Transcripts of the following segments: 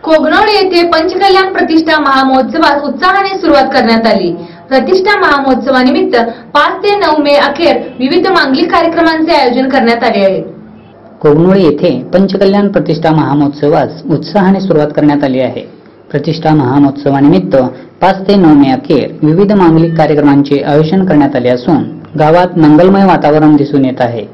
कोगनोड येथे पंचकल्याण प्रतिष्ठा महामहोत्सवास उत्साहाने सुरुवात करण्यात आली। प्रतिष्ठा महामहोत्सवानिमित्त 5 ते 9 मे अखेर विविध मांगलिक कार्यक्रमांचे आयोजन करण्यात आले आहे। कोगनोड येथे पंचकल्याण प्रतिष्ठा महामहोत्सवास उत्साहाने सुरुवात करण्यात आली आहे। प्रतिष्ठा महामहोत्सवानिमित्त 5 ते 9 मे अखेर विविध मांगलिक कार्यक्रमांचे आयोजन करण्यात आले असून गावात मंगलमय वातावरण दिसून येत आहे।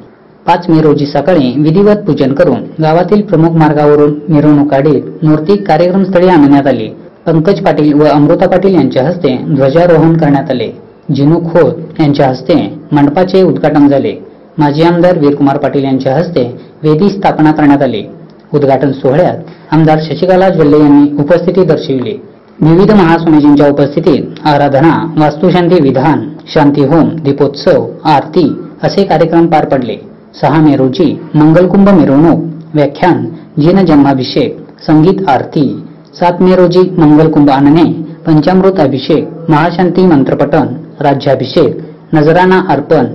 5 मे रोजी सकाळी विधिवत पूजन करून गावातील प्रमुख मार्गावरून मिरवणूक काढीत मूर्ती कार्यक्रमस्थळी आणण्यात आली। पंकज पाटील व अमृता पाटील यांच्या हस्ते ध्वजारोहण करण्यात आले। जिनू खोत यांच्या हस्ते मंडपाचे उद्घाटन झाले। माजी आमदार वीरकुमार पाटील यांच्या हस्ते वेदी स्थापना करण्यात आली। उद्घाटन सोहळ्यात आमदार शशिकला ज्वल्ले यांनी उपस्थिती दर्शविली। विविध महास्वामीजींच्या उपस्थितीत आराधना, वास्तुशांती विधान, शांती होम, दीपोत्सव, आरती असे कार्यक्रम पार पडले। 6 मे रोजी मंगलकुंभ मिरवणूक, व्याख्यान, जिन जन्माभिषेक, संगीत आरती। 7 मे रोजी मंगलकुंभ आणणे, पंचामृत अभिषेक, महाशांती मंत्रपठण, राज्याभिषेक, नजराना अर्पण।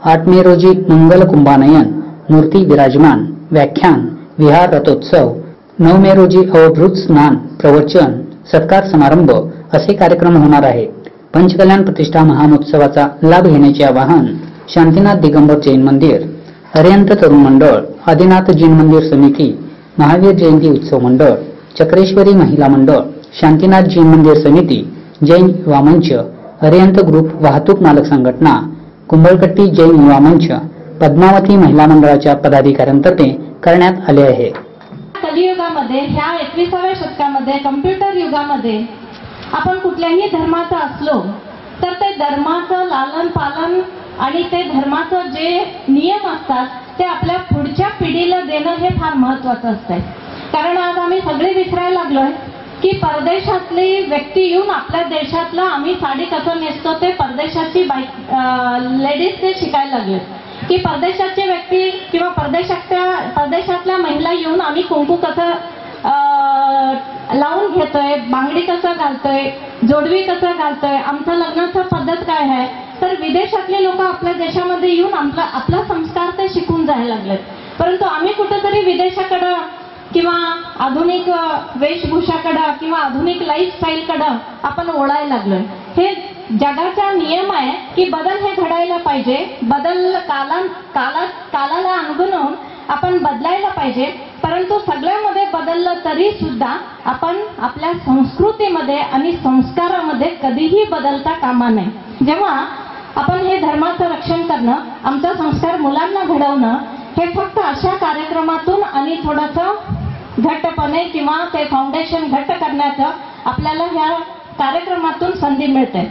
8 मे रोजी मंगलकुंभानयन, मूर्ती विराजमान, व्याख्यान, विहार रथोत्सव। 9 मे रोजी अवभृत स्नान, प्रवचन, सत्कार समारंभ असे कार्यक्रम होणार आहेत। पंचकल्याण प्रतिष्ठा महामहोत्सवाचा लाभ घेण्याचे आवाहन शांतीनाथ दिगंबर जैन मंदिर, अरिहंत तरुण मंडळ, आदिनाथ जैन मंदिर समिती, महावीर जयंती उत्सव मंडळ, चक्रेश्वरी महिला मंडळ, शांतीनाथ जैन मंदिर समिती, जैन युवा मंच, अरिहंत ग्रुप वाहतूक मालक संघटना, कुंभलकट्टी जैन युवा मंच, पद्मावती महिला मंडळाच्या पदाधिकाऱ्यांतर्फे करण्यात आले आहे। कलियुगामध्ये ह्या 21व्या शतकामध्ये कम्प्युटर युगामध्ये आपण कुठल्याही धर्माचा असलो तर ते धर्माचं लालन पालन आणि ते धर्माचं जे नियम असतात ते आपल्या पुढच्या पिढीला देणं हे फार महत्त्वाचं असतं। कारण आज आम्ही सगळे विसरायला लागलोय की परदेशातली व्यक्ती येऊन आपल्या देशातला आम्ही साडी कसं नेसतो ते परदेशाची लेडीज ते शिकायला लागले की परदेशाची व्यक्ती किंवा परदेशातल्या महिला येऊन आम्ही कुंकू कसं लावून घेतोय, बांगडी कसं घालतोय, जोडवी कसं घालतोय, आमचं लग्नाचं पद्धत काय आहे। तर विदेशातले लोक आपल्या देशामध्ये येऊन आपला संस्कार ते शिकून जायला लागलेत। परंतु आम्ही कुठेतरी विदेशाकडे किंवा आधुनिक वेशभूषाकडे किंवा आधुनिक लाईफस्टाईलकडे आपण ओढायला लागलोय। हे जगाचा नियम आहे की बदल हे घडायला पाहिजे। बदल कालाला अनुगुणून आपण बदलायला पाहिजे। परंतु सगळ्यामध्ये बदललं तरी सुद्धा आपण आपल्या संस्कृतीमध्ये आणि संस्कारामध्ये कधीही बदलता कामा नये। जेव्हा आपण हे धर्माचं रक्षण करणं, आमचा संस्कार मुलांना घडवणं हे फक्त अशा कार्यक्रमातून आणि थोडंसं घट्टपणे किंवा ते फाउंडेशन घट्ट करण्याचं आपल्याला ह्या कार्यक्रमातून संधी मिळते।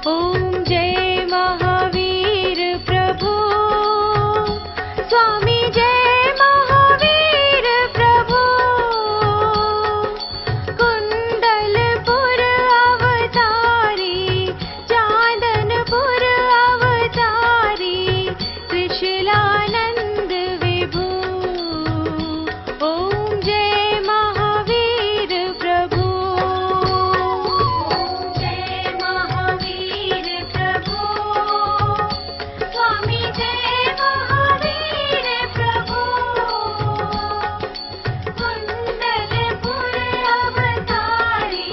ओम जय महावीर प्रभु, स्वामी जय महावीर प्रभु, कुंडलपुर अवतारी, चांदनपुर अवतारी, त्रिशूलानंद विभु। ओम जय महावीर प्रभु, जय महावीर प्रभु, स्वामी जय महावीर प्रभु, कुंडलपुर अवतारी,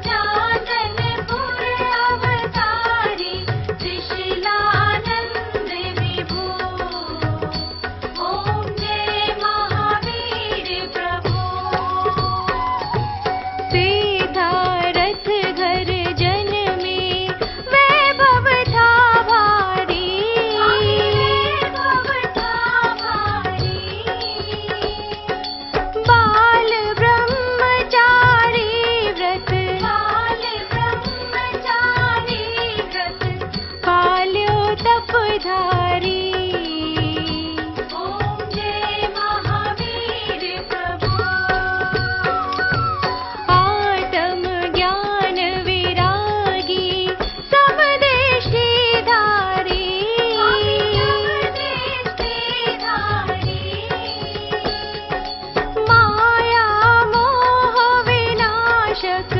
चांदनपुर अवतारी, त्रिशूलानंद विभु। ओम जय महावीर प्रभु, सिद्धारथ घर जन में वैभव था भारी, बाल ब्रह्मचारी व्रत, पाल्यो तपधारी। ओम जय महावीर प्रभु, आत्म ज्ञान विरागी, समदेष्टि धारी, माया मोह विनाशक,